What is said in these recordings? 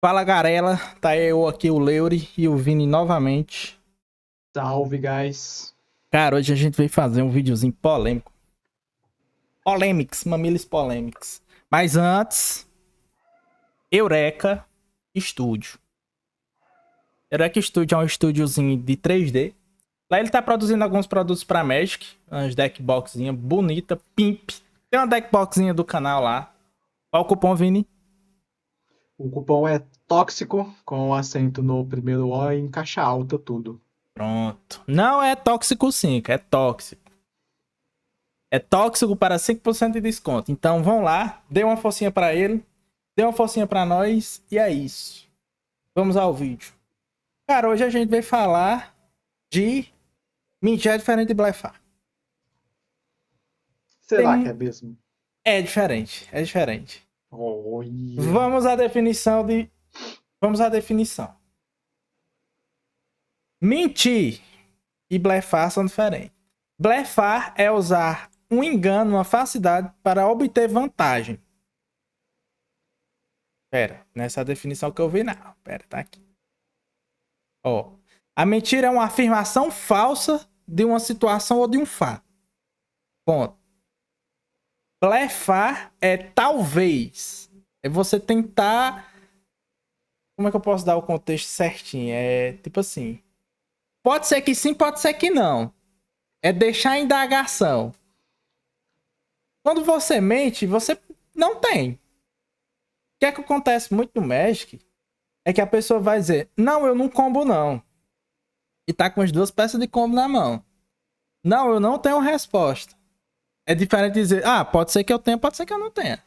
Fala, Garela, tá eu aqui, o Leuri e o Vini novamente. Salve, guys. Cara, hoje a gente veio fazer um videozinho polêmico. Polêmicos, mamilos polêmicos. Mas antes, Eureka Studio. Eureka Studio é um estúdiozinho de 3D. Lá ele tá produzindo alguns produtos pra Magic. Umas deckboxinha bonita, pimp. Tem uma deckboxinha do canal lá. Qual o cupom, Vini? O cupom é tóxico, com acento no primeiro O em caixa alta, tudo. Pronto. Não é tóxico 5, é tóxico. É tóxico para 5% de desconto. Então vão lá, dê uma forcinha para ele, dê uma forcinha para nós e é isso. Vamos ao vídeo. Cara, hoje a gente vai falar de mentir é diferente de blefar. Será que é Tem... mesmo? É diferente, é diferente. Olha. Vamos à definição de... Vamos à definição. Mentir e blefar são diferentes. Blefar é usar um engano, uma falsidade para obter vantagem. Pera, nessa definição que eu vi, não. Pera, tá aqui. Ó, a mentira é uma afirmação falsa de uma situação ou de um fato. Ponto. Blefar é talvez. É você tentar. Como é que eu posso dar o contexto certinho? É tipo assim. Pode ser que sim, pode ser que não. É deixar a indagação. Quando você mente, você não tem. O que é que acontece muito no Magic? É que a pessoa vai dizer: Não, eu não combo, não. E tá com as duas peças de combo na mão. Não, eu não tenho resposta. É diferente de dizer, pode ser que eu tenha, pode ser que eu não tenha.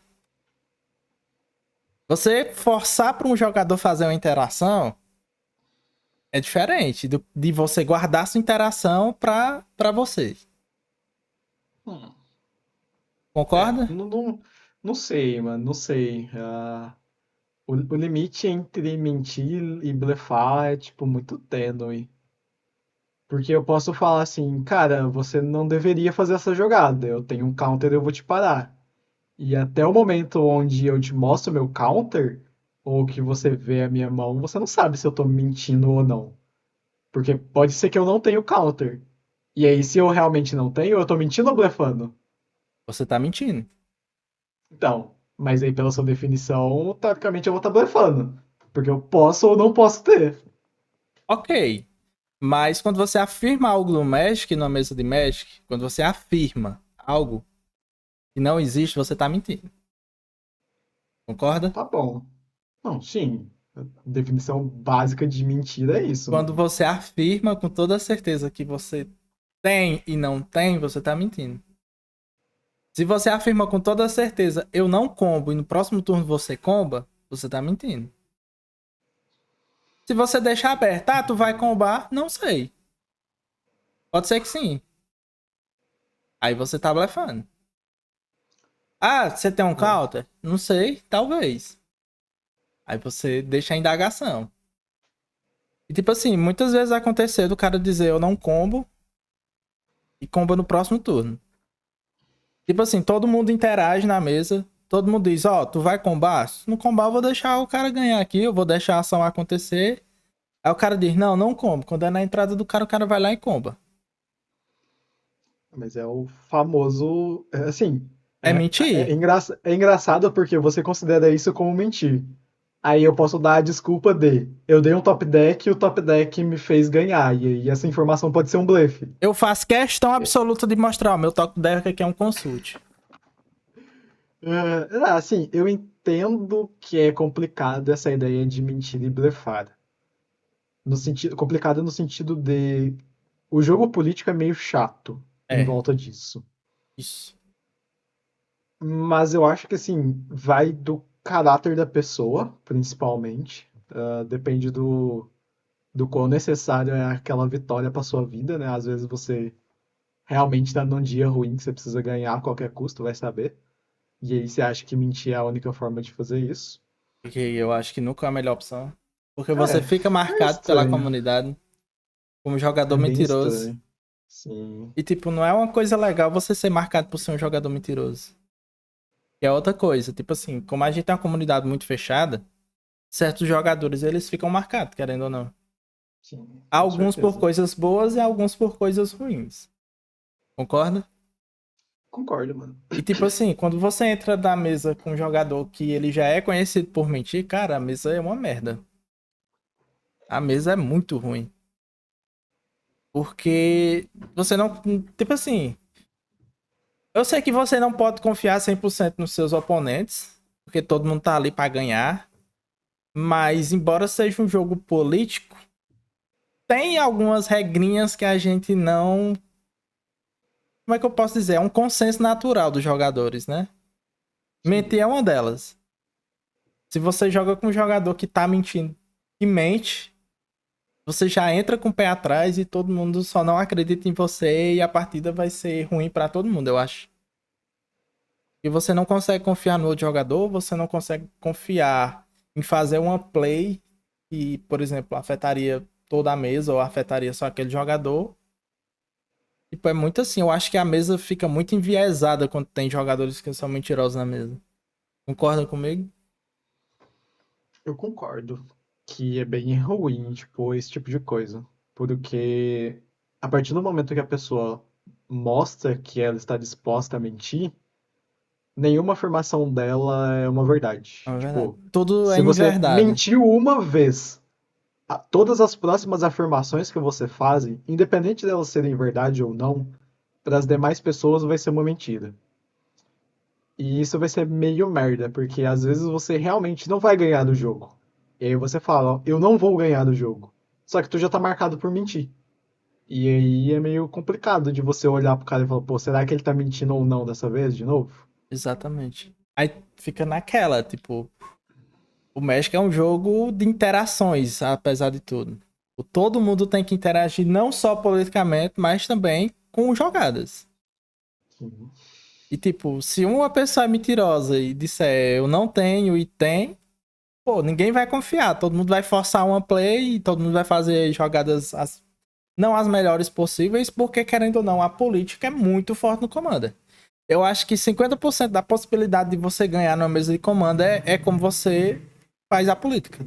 Você forçar para um jogador fazer uma interação é diferente de você guardar sua interação para você. Hum, Concorda? não sei, mano, não sei. O limite entre mentir e blefar é, tipo, muito tênue. Porque eu posso falar assim, cara, você não deveria fazer essa jogada. Eu tenho um counter, eu vou te parar. E até o momento onde eu te mostro meu counter, ou que você vê a minha mão, você não sabe se eu tô mentindo ou não. Porque pode ser que eu não tenha counter. E aí, se eu realmente não tenho, eu tô mentindo ou blefando? Você tá mentindo. Então, mas aí pela sua definição, teoricamente eu vou estar blefando. Porque eu posso ou não posso ter. Ok. Mas quando você afirma algo no Magic, numa mesa de Magic, quando você afirma algo que não existe, você tá mentindo. Concorda? Tá bom. Não, sim. A definição básica de mentira é isso, Quando mano. você afirma com toda certeza que você tem e não tem, você tá mentindo. Se você afirma com toda certeza, eu não combo, e no próximo turno você comba, você tá mentindo. Se você deixar aberto, tu vai combar? Não sei. Pode ser que sim. Aí você tá blefando. Você tem um É. counter? Não sei, talvez. Aí você deixa a indagação. E tipo assim, muitas vezes aconteceu do cara dizer eu não combo e comba no próximo turno. Tipo assim, todo mundo interage na mesa. Todo mundo diz, tu vai combar? Se não combar, eu vou deixar o cara ganhar aqui, eu vou deixar a ação acontecer. Aí o cara diz, não, não combo. Quando é na entrada do cara, o cara vai lá e comba. Mas é o famoso. Assim. É mentir? É engraçado porque você considera isso como mentir. Aí eu posso dar a desculpa de eu dei um top deck e o top deck me fez ganhar. E aí essa informação pode ser um blefe. Eu faço questão absoluta de mostrar. O meu toque deck aqui é um consult. Assim, eu entendo que é complicado essa ideia de mentir e blefar. No sentido, complicado no sentido de o jogo político é meio chato em É, volta disso. isso. Mas eu acho que assim, vai do caráter da pessoa, principalmente. Depende do quão necessário é aquela vitória para sua vida, né? Às vezes você realmente está num dia ruim que você precisa ganhar a qualquer custo, vai saber. E aí você acha que mentir é a única forma de fazer isso? Porque eu acho que nunca é a melhor opção. Porque você É, fica é marcado pela estranho. comunidade como jogador É bem mentiroso. estranho. Sim. E, tipo, não é uma coisa legal você ser marcado por ser um jogador mentiroso. Que é outra coisa. Tipo assim, como a gente é uma comunidade muito fechada, certos jogadores, eles ficam marcados, querendo ou não. Sim, com Alguns por certeza. coisas boas e alguns por coisas ruins. Concorda? Concordo, mano. E tipo assim, quando você entra na mesa com um jogador que ele já é conhecido por mentir, cara, a mesa é uma merda. A mesa é muito ruim. Porque você não. Tipo assim, eu sei que você não pode confiar 100% nos seus oponentes, porque todo mundo tá ali pra ganhar. Mas, embora seja um jogo político, tem algumas regrinhas que a gente não. Como é que eu posso dizer? É um consenso natural dos jogadores, né? Mentir Sim. é uma delas. Se você joga com um jogador que tá mentindo e mente, você já entra com o pé atrás e todo mundo só não acredita em você e a partida vai ser ruim pra todo mundo, eu acho. E você não consegue confiar no outro jogador, você não consegue confiar em fazer uma play que, por exemplo, afetaria toda a mesa ou afetaria só aquele jogador. Tipo, é muito assim, eu acho que a mesa fica muito enviesada quando tem jogadores que são mentirosos na mesa. Concorda comigo? Eu concordo que é bem ruim, tipo, esse tipo de coisa. Porque a partir do momento que a pessoa mostra que ela está disposta a mentir, nenhuma afirmação dela é uma verdade. É verdade. Tipo, Tudo é se em você verdade. mentiu uma vez, todas as próximas afirmações que você faz, independente delas serem verdade ou não, para as demais pessoas vai ser uma mentira. E isso vai ser meio merda, porque às vezes você realmente não vai ganhar do jogo. E aí você fala, ó, eu não vou ganhar do jogo. Só que tu já tá marcado por mentir. E aí é meio complicado de você olhar pro cara e falar, pô, será que ele tá mentindo ou não dessa vez de novo? Exatamente. Aí fica naquela, tipo, o Magic é um jogo de interações, apesar de tudo. Todo mundo tem que interagir não só politicamente, mas também com jogadas. Sim. E tipo, se uma pessoa é mentirosa e disser eu não tenho e tem, pô, ninguém vai confiar. Todo mundo vai forçar uma play e todo mundo vai fazer jogadas não as melhores possíveis, porque querendo ou não, a política é muito forte no Commander. Eu acho que 50% da possibilidade de você ganhar numa mesa de Commander é como você faz a política.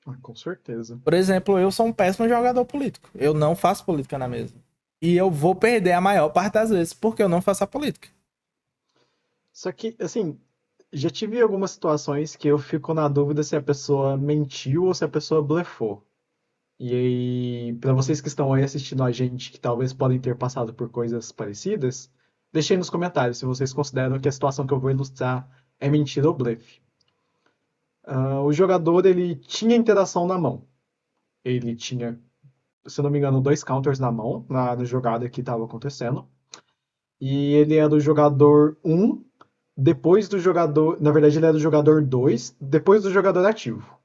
Ah, com certeza. Por exemplo, eu sou um péssimo jogador político. Eu não faço política na mesa. E eu vou perder a maior parte das vezes porque eu não faço a política. Só que, assim, já tive algumas situações que eu fico na dúvida se a pessoa mentiu ou se a pessoa blefou. E aí, para vocês que estão aí assistindo a gente, que talvez podem ter passado por coisas parecidas, deixem nos comentários se vocês consideram que a situação que eu vou ilustrar é mentira ou blefe. O jogador ele tinha interação na mão. Ele tinha, se eu não me engano, dois counters na mão, na jogada que estava acontecendo. E ele era o jogador um depois do jogador. Na verdade, ele era o jogador 2 depois do jogador ativo.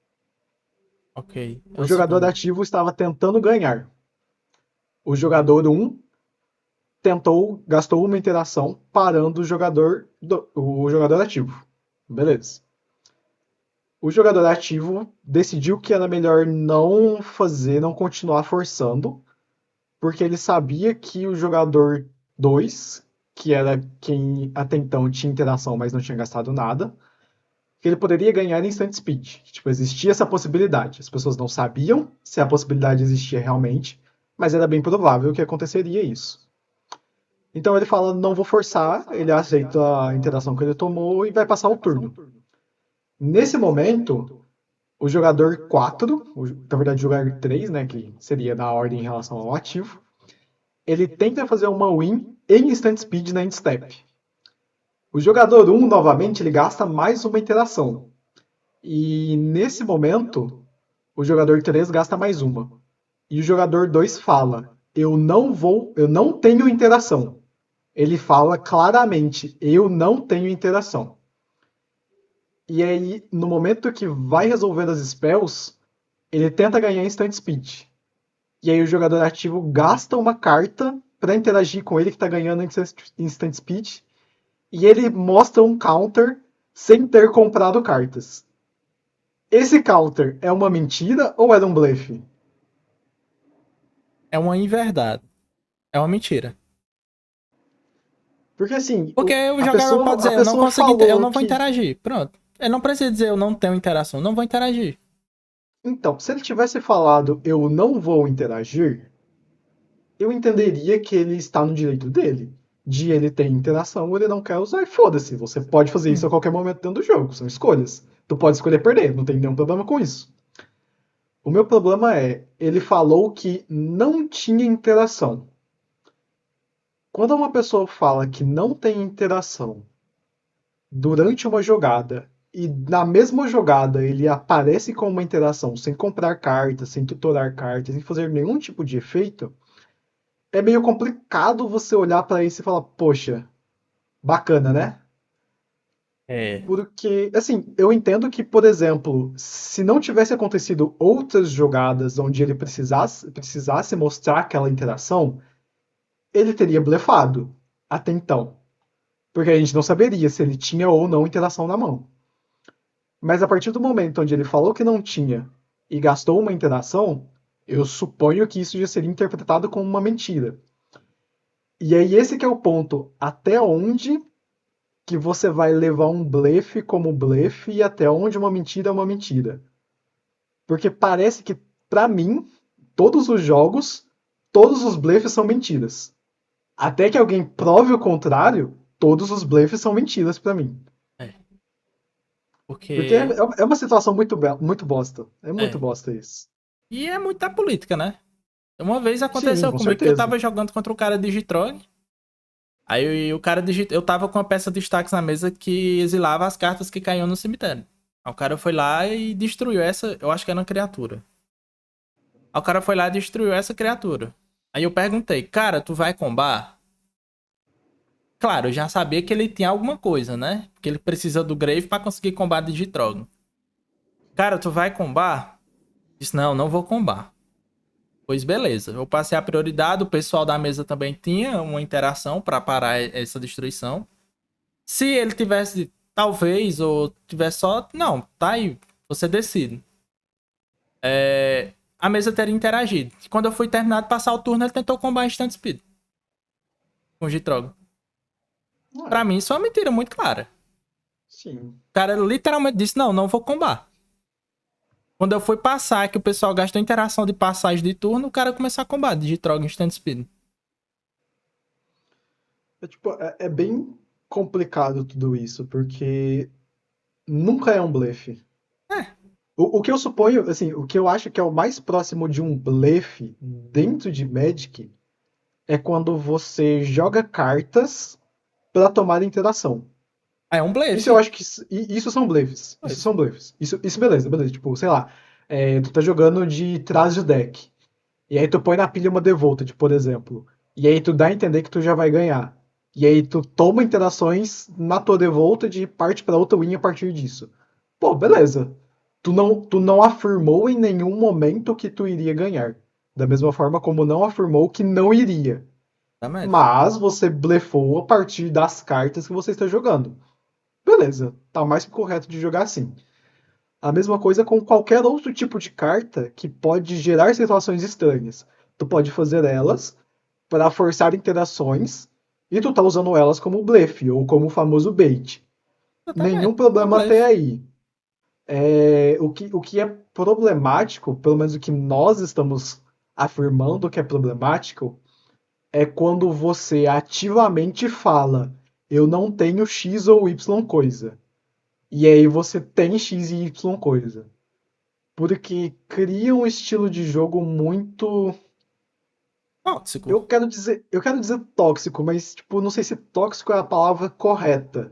Ok, é O o jogador segundo. ativo estava tentando ganhar. O jogador um gastou uma interação parando o jogador ativo. Beleza. O jogador ativo decidiu que era melhor não fazer, não continuar forçando, porque ele sabia que o jogador 2, que era quem até então tinha interação, mas não tinha gastado nada, que ele poderia ganhar instant speed. Tipo, existia essa possibilidade. As pessoas não sabiam se a possibilidade existia realmente, mas era bem provável que aconteceria isso. Então ele fala, não vou forçar, ele aceita a interação que ele tomou e vai passar o turno. Nesse momento, o jogador 4, na verdade o jogador 3, né, que seria na ordem em relação ao ativo, ele tenta fazer uma win em instant speed na end step. O jogador 1, novamente, ele gasta mais uma interação. E nesse momento, o jogador 3 gasta mais uma. E o jogador 2 fala: eu não tenho interação. Ele fala claramente: eu não tenho interação. E aí, no momento que vai resolvendo as spells, ele tenta ganhar instant speed. E aí o jogador ativo gasta uma carta para interagir com ele que está ganhando instant speed. E ele mostra um counter sem ter comprado cartas. Esse counter é uma mentira ou era um blefe? É uma inverdade. É uma mentira. Porque assim, Porque o a jogador pode pessoa, a dizer, eu não pessoa consegui, eu falou não vou que. interagir. Pronto. Ele não precisa dizer eu não tenho interação, não vou interagir. Então, se ele tivesse falado eu não vou interagir, eu entenderia que ele está no direito dele. De ele ter interação ou ele não quer usar, e foda-se. Você pode fazer isso a qualquer momento dentro do jogo, são escolhas. Tu pode escolher perder, não tem nenhum problema com isso. O meu problema é, ele falou que não tinha interação. Quando uma pessoa fala que não tem interação durante uma jogada e na mesma jogada ele aparece com uma interação sem comprar cartas, sem tutorar cartas, sem fazer nenhum tipo de efeito, é meio complicado você olhar para isso e falar, poxa, bacana, né? É, Porque, assim, eu entendo que, por exemplo, se não tivesse acontecido outras jogadas onde ele precisasse mostrar aquela interação, ele teria blefado até então. Porque a gente não saberia se ele tinha ou não interação na mão. Mas a partir do momento onde ele falou que não tinha e gastou uma interação, eu suponho que isso já seria interpretado como uma mentira. E aí esse que é o ponto, até onde que você vai levar um blefe como blefe e até onde uma mentira é uma mentira. Porque parece que, pra mim, todos os jogos, todos os blefes são mentiras. Até que alguém prove o contrário, todos os blefes são mentiras pra mim. é. Porque Porque. é uma situação muito bosta. É muito É. bosta isso. E é muito da política, né? Uma vez Sim, aconteceu com comigo que eu certeza. tava jogando contra o cara de Digitrog. Aí o cara eu tava com uma peça de destaques na mesa que exilava as cartas que caíam no cemitério. Aí o cara foi lá e destruiu essa. Eu acho que era uma criatura. Aí o cara foi lá e destruiu essa criatura. Aí eu perguntei, cara, tu vai combar? Claro, eu já sabia que ele tinha alguma coisa, né? Porque ele precisa do Grave pra conseguir combar Digitrog. Cara, tu vai combar? Disse, não, não vou combar. Pois beleza, eu passei a prioridade, o pessoal da mesa também tinha uma interação pra parar essa destruição. Se ele tivesse, talvez, ou tivesse só. Não, tá aí. Você decide. A mesa teria interagido. Quando eu fui terminar de passar o turno, ele tentou combar Instant Speed com o Gitrog. Pra É, mim, isso é uma mentira muito clara. sim. O cara literalmente disse: não, não vou combar. Quando eu fui passar, que o pessoal gastou interação de passagem de turno, o cara começou a combar de Gitrog Instant Speed. É bem complicado tudo isso, porque nunca é um blefe. O que eu suponho, assim, o que eu acho que é o mais próximo de um blefe dentro de Magic é quando você joga cartas para tomar interação. É um Isso eu blefe. acho que isso são blefs. Isso Blefe. são blefs. Isso beleza, beleza. Tipo, sei lá, tu tá jogando de trás do deck. E aí tu põe na pilha uma Devolted, por exemplo. E aí tu dá a entender que tu já vai ganhar. E aí tu toma interações na tua Devolted e parte pra outra win a partir disso. Pô, beleza. Tu não afirmou em nenhum momento que tu iria ganhar. Da mesma forma como não afirmou que não iria. Exatamente. Mas você blefou a partir das cartas que você está jogando. Beleza, tá mais que correto de jogar assim. A mesma coisa com qualquer outro tipo de carta que pode gerar situações estranhas. Tu pode fazer elas para forçar interações e tu tá usando elas como blefe ou como o famoso bait. Nenhum Exatamente. É um problema até blefe. aí. O que é problemático, pelo menos o que nós estamos afirmando que é problemático, é quando você ativamente fala eu não tenho X ou Y coisa. E aí você tem X e Y coisa. Porque cria um estilo de jogo muito. Tóxico. Eu quero dizer tóxico, mas tipo, não sei se tóxico é a palavra correta.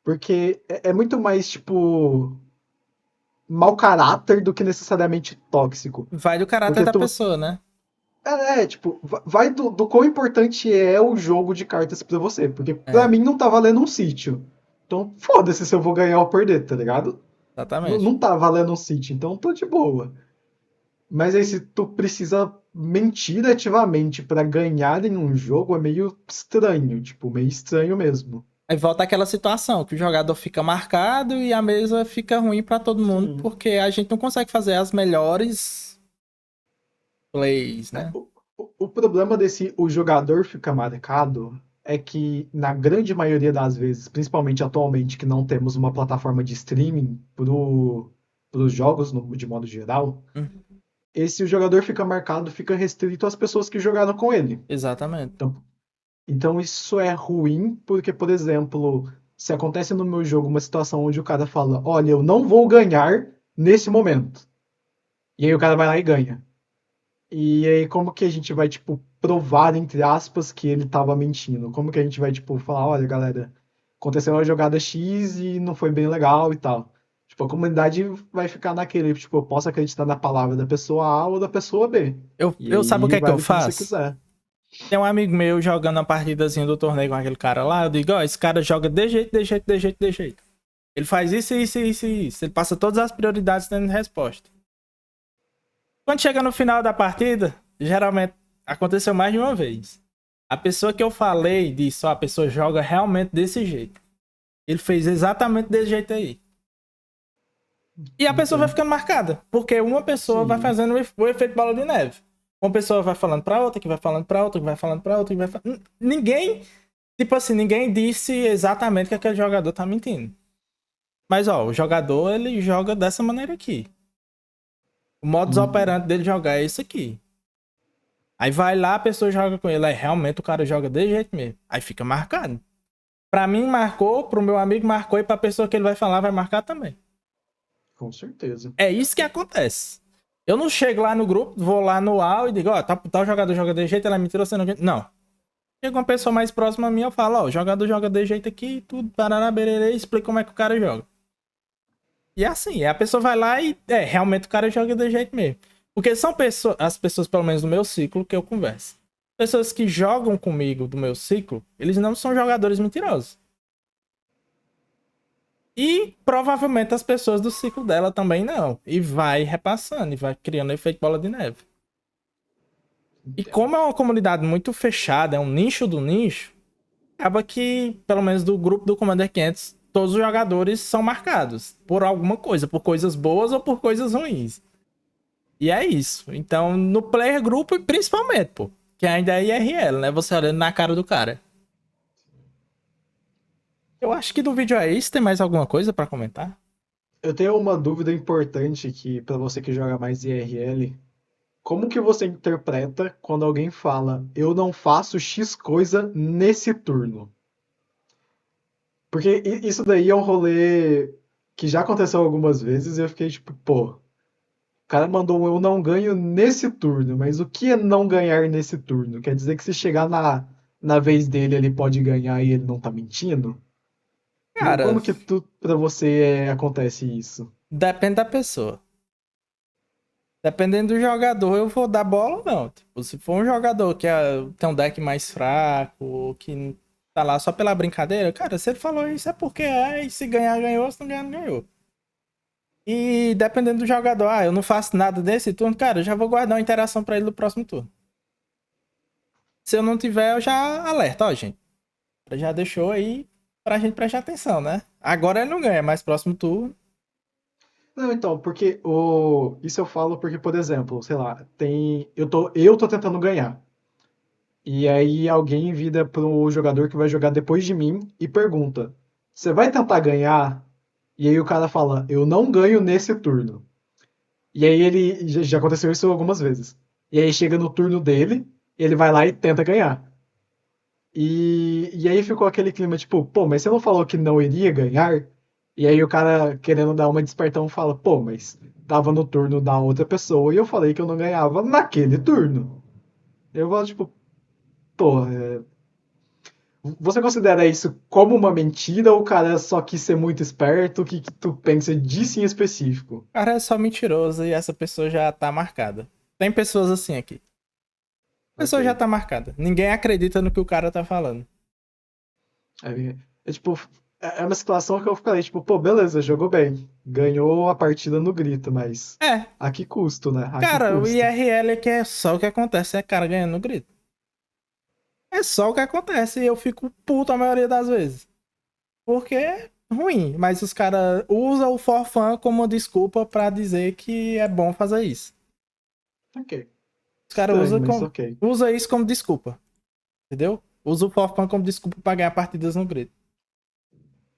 Porque é muito mais, tipo, mau caráter do que necessariamente tóxico. Vai do caráter Porque da tu. pessoa, né? Tipo, vai do quão importante é o jogo de cartas pra você. Porque pra É, mim não tá valendo um sítio. Então, foda-se se eu vou ganhar ou perder, tá ligado? Não, exatamente. não tá valendo um sítio, então tô de boa. Mas aí se tu precisa mentir ativamente pra ganhar em um jogo, é meio estranho, tipo, meio estranho mesmo. Aí volta aquela situação que o jogador fica marcado e a mesa fica ruim pra todo mundo Sim. porque a gente não consegue fazer as melhores plays, né? O problema desse o jogador ficar marcado é que, na grande maioria das vezes, principalmente atualmente, que não temos uma plataforma de streaming pros jogos, de modo geral, Hum, esse o jogador fica marcado, fica restrito às pessoas que jogaram com ele. exatamente. Então, então isso é ruim, porque, por exemplo, se acontece no meu jogo uma situação onde o cara fala, olha, eu não vou ganhar nesse momento. E aí o cara vai lá e ganha. E aí como que a gente vai, tipo, provar, entre aspas, que ele tava mentindo? Como que a gente vai, tipo, falar, olha, galera, aconteceu uma jogada X e não foi bem legal e tal. Tipo, a comunidade vai ficar naquele, tipo, eu posso acreditar na palavra da pessoa A ou da pessoa B. E Eu sabe o aí que é que eu vale o que você faço? quiser. Tem um amigo meu jogando a partidazinha do torneio com aquele cara lá. Eu digo, ó, esse cara joga de jeito, de jeito, de jeito, de jeito. Ele faz isso, isso, isso e isso. Ele passa todas as prioridades tendo resposta. Quando chega no final da partida, geralmente aconteceu mais de uma vez. A pessoa que eu falei disse, ó, a pessoa joga realmente desse jeito. Ele fez exatamente desse jeito aí. E a pessoa vai Entendo. ficando marcada. Porque uma pessoa vai Sim. fazendo o efeito bola de neve. Uma pessoa vai falando pra outra, que vai falando pra outra, que vai falando pra outra, que vai falando. Ninguém. Tipo assim, ninguém disse exatamente que aquele jogador tá mentindo. Mas, ó, o jogador, ele joga dessa maneira aqui. O modus Uhum. operandi dele jogar é isso aqui. Aí vai lá, a pessoa joga com ele. Aí realmente o cara joga de jeito mesmo. Aí fica marcado. Pra mim marcou, pro meu amigo marcou e pra pessoa que ele vai falar vai marcar também. Com certeza. É isso que acontece. Eu não chego lá no grupo, vou lá no AU e digo, ó, tal jogador joga de jeito, ela é mentira, você não... Não. Chega uma pessoa mais próxima a mim, eu falo, ó, o jogador joga de jeito aqui, tudo, parará, bererê, explica como é que o cara joga. E é assim, a pessoa vai lá e, realmente o cara joga de jeito mesmo. Porque são pessoas, as pessoas, pelo menos do meu ciclo, que eu converso. Pessoas que jogam comigo do meu ciclo, eles não são jogadores mentirosos. E provavelmente as pessoas do ciclo dela também não. E vai repassando, e vai criando efeito bola de neve. E Entendo. como é uma comunidade muito fechada, é um nicho do nicho, acaba que, pelo menos do grupo do Commander 500, todos os jogadores são marcados por alguma coisa, por coisas boas ou por coisas ruins. E é isso. Então, no player grupo, principalmente, pô. Que ainda é IRL, né? Você olhando na cara do cara. Eu acho que do vídeo é isso. Tem mais alguma coisa pra comentar? Eu tenho uma dúvida importante que para você que joga mais IRL, como que você interpreta quando alguém fala eu não faço X coisa nesse turno? Porque isso daí é um rolê que já aconteceu algumas vezes e eu fiquei tipo, pô, o cara mandou um eu não ganho nesse turno, mas o que é não ganhar nesse turno? Quer dizer que se chegar na vez dele ele pode ganhar e ele não tá mentindo? Cara, Como que pra você acontece isso? depende da pessoa. Dependendo do jogador, eu vou dar bola ou não. Tipo, se for um jogador que tem um deck mais fraco, ou que tá lá só pela brincadeira, cara, se ele falou isso é porque é, e se ganhar, ganhou, se não ganhar, não ganhou. E dependendo do jogador, eu não faço nada desse turno, cara, eu já vou guardar uma interação pra ele no próximo turno. Se eu não tiver, eu já alerto, ó, gente. Já deixou aí pra gente prestar atenção, né? Agora ele não ganha, mas próximo turno. Não, então, porque isso eu falo porque, por exemplo, sei lá, eu tô tentando ganhar. E aí alguém vira pro jogador que vai jogar depois de mim e pergunta: "Você vai tentar ganhar?" E aí o cara fala: "Eu não ganho nesse turno." E aí ele já aconteceu isso algumas vezes. E aí chega no turno dele, ele vai lá e tenta ganhar. E aí ficou aquele clima tipo, pô, mas você não falou que não iria ganhar? E aí o cara querendo dar uma despertão fala, pô, mas tava no turno da outra pessoa e eu falei que eu não ganhava naquele turno. Eu falo, tipo, pô, você considera isso como uma mentira ou o cara só quis ser muito esperto? O que, que tu pensa disso em específico? O cara é só mentiroso e essa pessoa já tá marcada. Tem pessoas assim aqui. A Ok. pessoa já tá marcada. Ninguém acredita no que o cara tá falando. Tipo, é uma situação que eu ficaria, tipo, pô, beleza, jogou bem. Ganhou a partida no grito, mas É, a que custo, né? A que cara, o custo? IRL aqui é só o que acontece, é cara ganhando no grito. É só o que acontece e eu fico puto a maioria das vezes. Porque é ruim, mas os caras usam o forfã como uma desculpa pra dizer que é bom fazer isso. Ok. Os caras Estranho, mas ok. usa isso como desculpa, entendeu? Usa o For Fun como desculpa pra ganhar partidas no grid.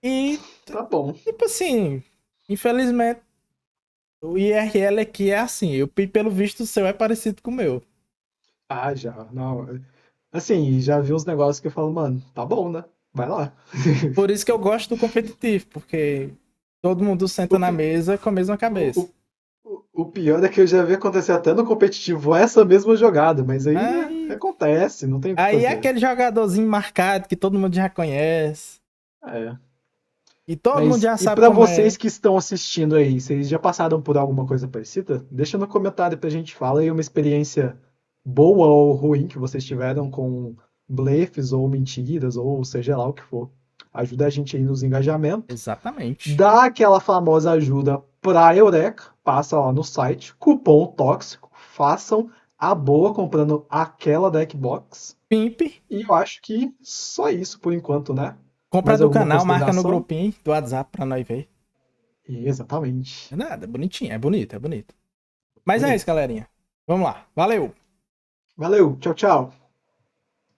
E, Tá bom. tipo assim, infelizmente, o IRL aqui é assim. Pelo visto, o seu é parecido com o meu. Ah, já. Não. Assim, já vi uns negócios que eu falo, mano, tá bom, né? Vai lá. Por isso que eu gosto do competitivo, porque todo mundo senta O, na pi- mesa com a mesma o, cabeça. o- o pior é que eu já vi acontecer até no competitivo essa mesma jogada, mas aí, né, Aí, acontece, não tem o que aí é fazer. aquele jogadorzinho marcado que todo mundo já conhece. É. E todo mundo Mas já e sabe pra como é. vocês que estão assistindo aí, vocês já passaram por alguma coisa parecida? Deixa no comentário pra gente. Fala aí uma experiência boa ou ruim que vocês tiveram com blefs ou mentiras, ou seja lá o que for. Ajuda a gente aí nos engajamentos. Exatamente. Dá aquela famosa ajuda pra Eureka, passa lá no site, cupom tóxico, façam a boa comprando aquela deckbox. Pimp, E eu acho que só isso por enquanto, né? compra Mais do alguma canal, marca no consideração? grupinho do WhatsApp pra nós ver. Exatamente. É nada, é bonitinho, é bonito, é bonito. Mas é isso, Bonito. galerinha. Vamos lá. Valeu! Valeu, tchau, tchau.